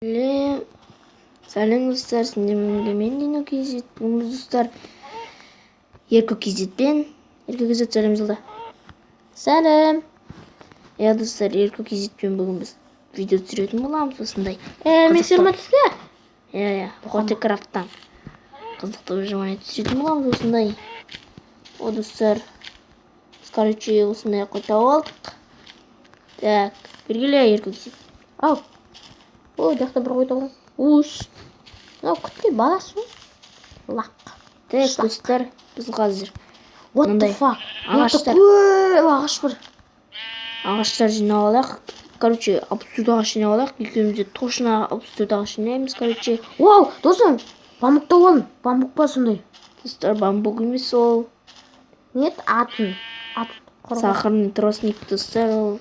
Сәлем достар, сендермен мен Дино Кейзет. Бүгін достар Ерко Кейзетпен сәлем жылда. Сәлем. Иә достар, Ерко Кейзетпен бүгін біз видео түсіретін боламыз осындай. Мен сырма түсті. Иә, Хотекрафттан қызықты выживание түсіретін боламыз осындай. О достар, короче осындай қойта алдық. Так, бергеле Ерко Кейзет. Ау. Ой, жақта бір қойта ғой. Уш. Мынау күтпей баласы ғой. Лақ. Так достар, біз қазір What the fuck? ағаштар Ағаш бар. ағаштар жинап алайық. Короче, абсурд ағаш жинап алайық. Екеумізде точно абсурд ағаш жинаймыз. Короче, Вау, досым. Бамбук тауып. Бамбук па сондай? достар, бамбук емес ол. Нет, атын. Сахарный тростник достар ол.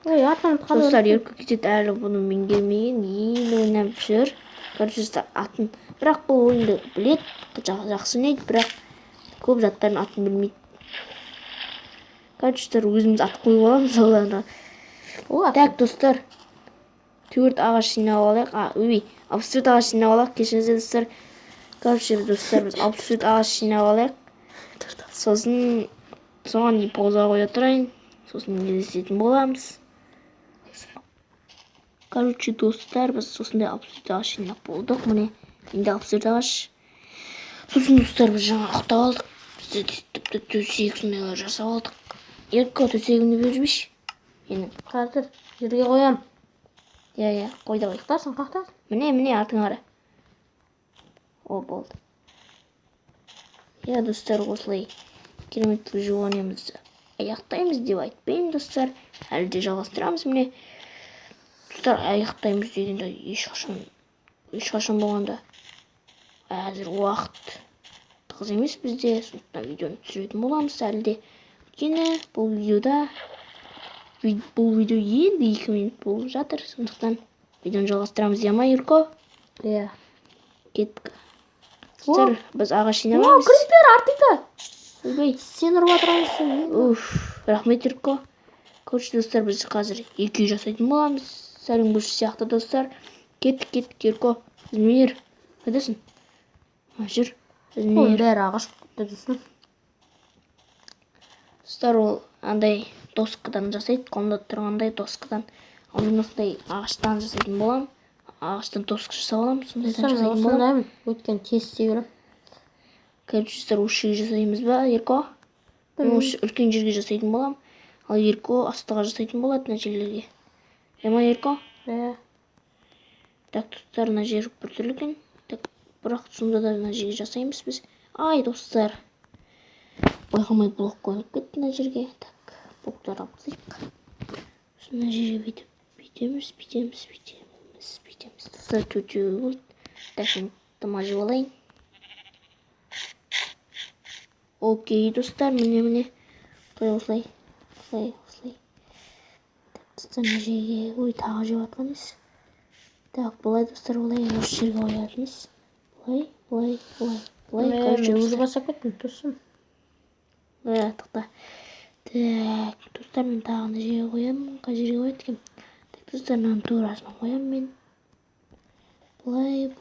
Ой, атын қалай? Достар, Ерко Кейзет әлі бұны меңгермеген, енді ойнап жүр. Короче, достар, атын. Бірақ бұл ойынды білет, жақсы ойнайды, бірақ көп заттардың атын білмейді. Короче, достар, өзіміз ат қойып аламыз оларға. Так, достар, төрт ағаш жинап алайық. Абсурд ағаш жинап алайық. Кешіріңіздер достар. Короче, достар, біз абсурд ағаш жинап алайық. Сосын соған пауза қоя тұрайын. Сосын кездесетін боламыз. Короче, достар, біз осындай абсурд ағаш жинап болдық. Міне, енді абсурд ағаш. Сосын достар, біз жаңа ұйықтап алдық. Бізде тіпті төсек сондайлар жасап алдық. Ерко, төсегімді беріп жіберші. Менің. Қазір жерге қоям. Иә, қойда қой. Ұйықтарсың, қақтарсың. Міне, артыңа қара. О, болды. Иә, достар, осылай керемет выживаниемізді аяқтаймыз деп айтпаймын, достар. Әлі де жалғастырамыз. Міне, достар, аяқтаймыз дегенде ешқашан болғанда әзір уақыт тығыз емес бізде. Сондықтан видеоны түсіретін боламыз әлі де. Өйткені бұл видео енді 2 минут болып жатыр. Сондықтан видеоны жалғастырамыз, иә ма, Ерко? Иә. Кеттік. Достар, біз ағаш жинамаймыз. Крипер артыңда. Ойбай, Сен ұрып отырғансың. Рахмет, Ерко. Короче, достар, біз қазір екі үй жасайтын боламыз. Сәлем көрші сияқты, достар. Кеттік, Ерко. Үзмейер. Қайдасың? Жүр. Ол бәрі ағаш дедісің. Достар, ол андай доскадан жасайды. Қолымда тұрғандай доскадан. Ал мен осындай ағаштан жасайтын болам. Ағаштан доска жасап алам. Сондайдан жасайтын болам. Өткен тез істей Короче, достар, осы жерге жасаймыз ба, Ерко? Мен осы үлкен жерге жасайтын болам. Ал Ерко астыға жасайтын болады, мына жерлерге. Ема, Ерко? Иә. Так, достар, мына жер біртүрлі екен. Так, бірақ сонда да мына жерге жасаймыз біз. Ай, достар. Байқамай блок қойып кетті мына жерге. Так, блоктар алып тастайық. Мына жерге бүйтеміз. Достар, төртеу болды. Так, мен тамажып алайын. Окей, достар, міне. Осылай. Так, достар, мына жерге. Ой, тағы жеп атқан ес. Так, бұлай, достар, бұлай. Осы жерге қоятыныз. Бұлай. Мен өзі басап кеттім, тұрсын. Тықта. Так, достар, мен тағы мына жерге қоямын. Қай жерге қояды екен? Так, достар, мынаның турасынан қоямын мен. Бұлай.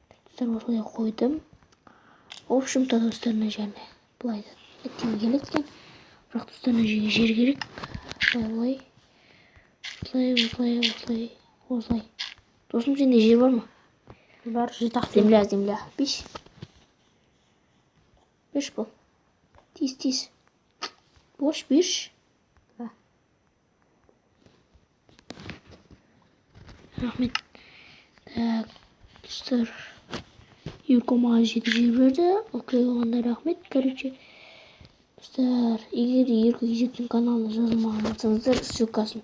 Так, достар, осылай қойдым. В общем-то, достар, мына жеріне бұлай еттен келеді екен. Бірақ, достар, мына жерге жер керек. Осылай. Досым, сенде жер бар ма? Бар, жетақ. Земля. Биш бол. Тиіс. Бош, биш. Рахмет. Так, достар. Ерко маған 7 жер берді. Окей, оғанда рахмет. Короче, достар, егер Ерко Кейзеттің каналына жазылмаған болсаңыздар, ссылкасын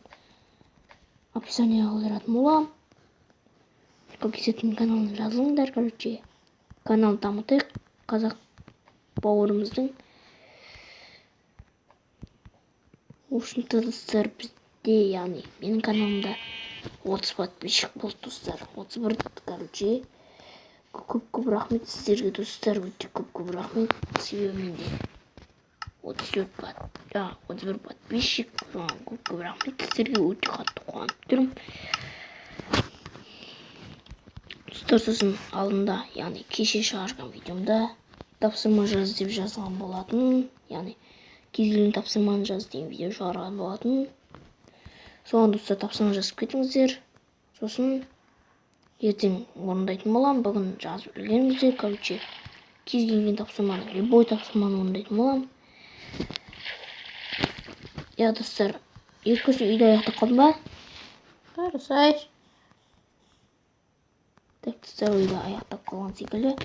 описанияға қалдыратын болам. Ерко Кейзеттің каналына жазылыңдар. Короче, канал дамытайық. Қазақ бауырымыздың. Осында, достар, бізде, яғни менің каналымда 30 подписчик болды, достар. 31, короче. Көп рахмет сіздерге, достар. Өте көп рахмет. Себебі менде 31 подписчик. Көп рахмет сіздерге. Өте қатты қуанып тұрмын. достар, сосын алдында, яғни кеше шығарған видеомда тапсырма жаз деп жазған болатын, яғни кез келген тапсырманы жаз деген видео шығарған болатын. Соған достар тапсырма жазып кетіңіздер. Сосын ертең орындайтын болам. Бүгін жазып үлгеріңіздер. Короче, кез келген тапсырманы, любой тапсырманы орындайтын болам. Я достар, еркөсі үйде аяқтап қалдым ба? Қарасай. Так, достар, үйде аяқтап қалған секілді.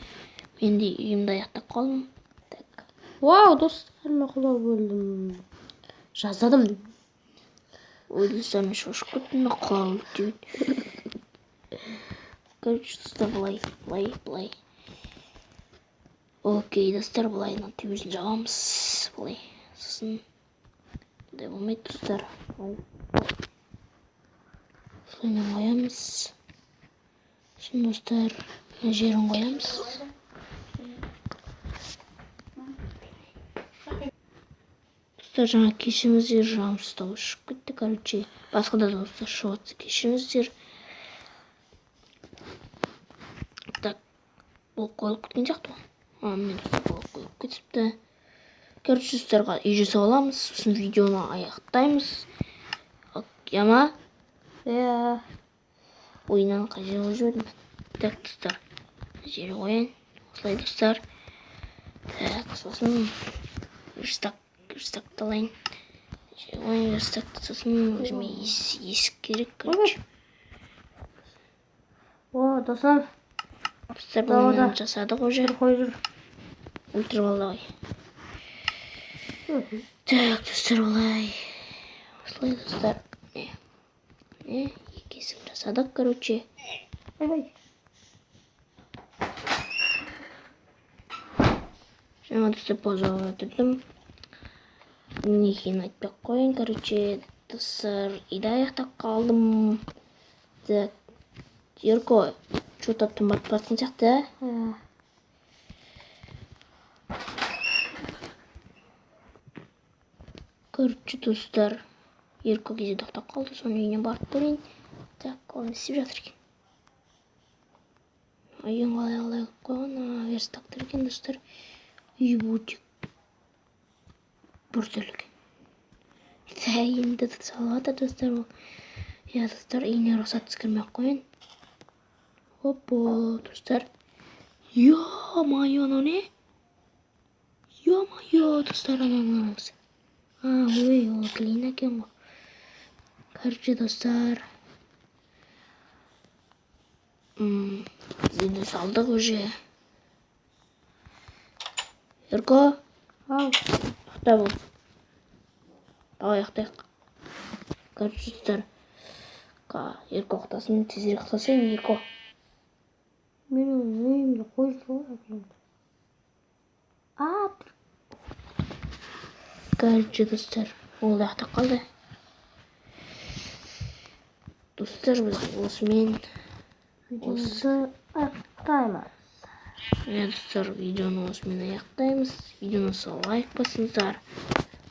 Мен де үйімді аяқтап қалдым. Так. Вау, достар, мақұлау бөлдім. Жаздадым. Ой, достар, мен шошып кеттім, мақұлау деп. Короче, достар, былай. Окей, достар, былай төбесін жабамыз. Былай. Сосын де болмайды, достар. Солаймен қоямыз. Сосын, достар, жерін қоямыз. Достар, жаңа кешіріңіздер, жағымсыз дауыс шығып кетті. Короче, басқа да дауыстар шығып жатса кешіріңіздер. Так, бұл қойылып кеткен сияқты ғой. Мен достар, бұл қойылып кетіпті. Короче, достарға үй жасап аламыз, сосын видеоны аяқтаймыз. Я ма? Иә. Ойынан қай жерге қойып жібердім. Так, достар, жерге қояйын. Осылай, достар. Так, сосын верстакты алайын. Жерге қояйын верстакты, сосын өзіме есік керек, короче. О, достар. Достар, бұны жасадық уже. Қой жүр. Ультра балдай. Так, достар, олай. Осылай, достар. Екі есік жасадық, короче. Жаңа достар паузаға өтірдім. Мен екенін айтпақ қойын, короче. Достар, үйде аяқтап қалдым. Так, Ерко, что таптың барып жатқан сияқты, Иә. Короче, достар, Ерко кезде тоқтап қалды, соны үйіне барып көрейін. Так, ол не істеп жатыр екен? Үйін қалай қойған, верстактар екен, достар. Үй бутик. Біртүрлі екен. Енді салып жатыр, достар. Я, достар, үйіне рұқсатсыз кірмей қойын. Опа, достар. Ё-моё, анау не? Ё-моё, достар, анау. Ой, ол клин екен ғой. Короче, достар. Үйді салдық уже. Ерко? Ау. Ұйықта бол. Давай ұйықтайық. Короче, достар. Ерко ұйықтасын, тезірек ұйықтасайын, Ерко. Менің ойымды қойды ғой. Короче, достар, ол да ұйықтап қалды. Достар, біз осымен Видеоны аяқтаймыз. Достар, видеоны осымен аяқтаймыз. Видеоны лайк басыңыздар,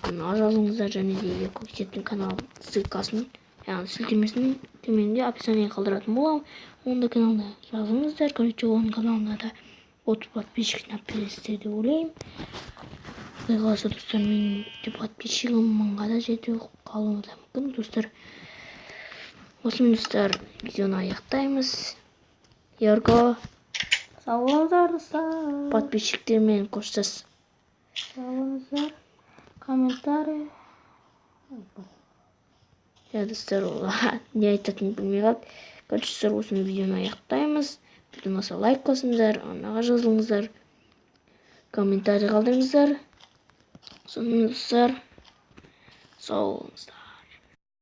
канал жазыңыздар, және де Ерко Кесептің канал ссылкасын, яғни сілтемесін төменде описание қалдыратын болам. Онда каналда жазыңыздар. Короче, оның каналына да 30 подписчик бересіздер деп ойлаймын. Құдай қаласа, достар, менің де подписчигім 1000-ға да жетіп қалуы да мүмкін, достар. Осымен, достар, видеоны аяқтаймыз. Ерко, Сау болыңыздар, достар. подписчиктермен қоштас. Сау болыңыздар. Комментарий. Я, достар, не айтатынын білмей қалды. Короче, достар, осымен видеоны аяқтаймыз. Видеоны лайк қосыңыздар, анаға жазылыңыздар, комментарий қалдырыңыздар. Сонымен, достар, сау болыңыздар.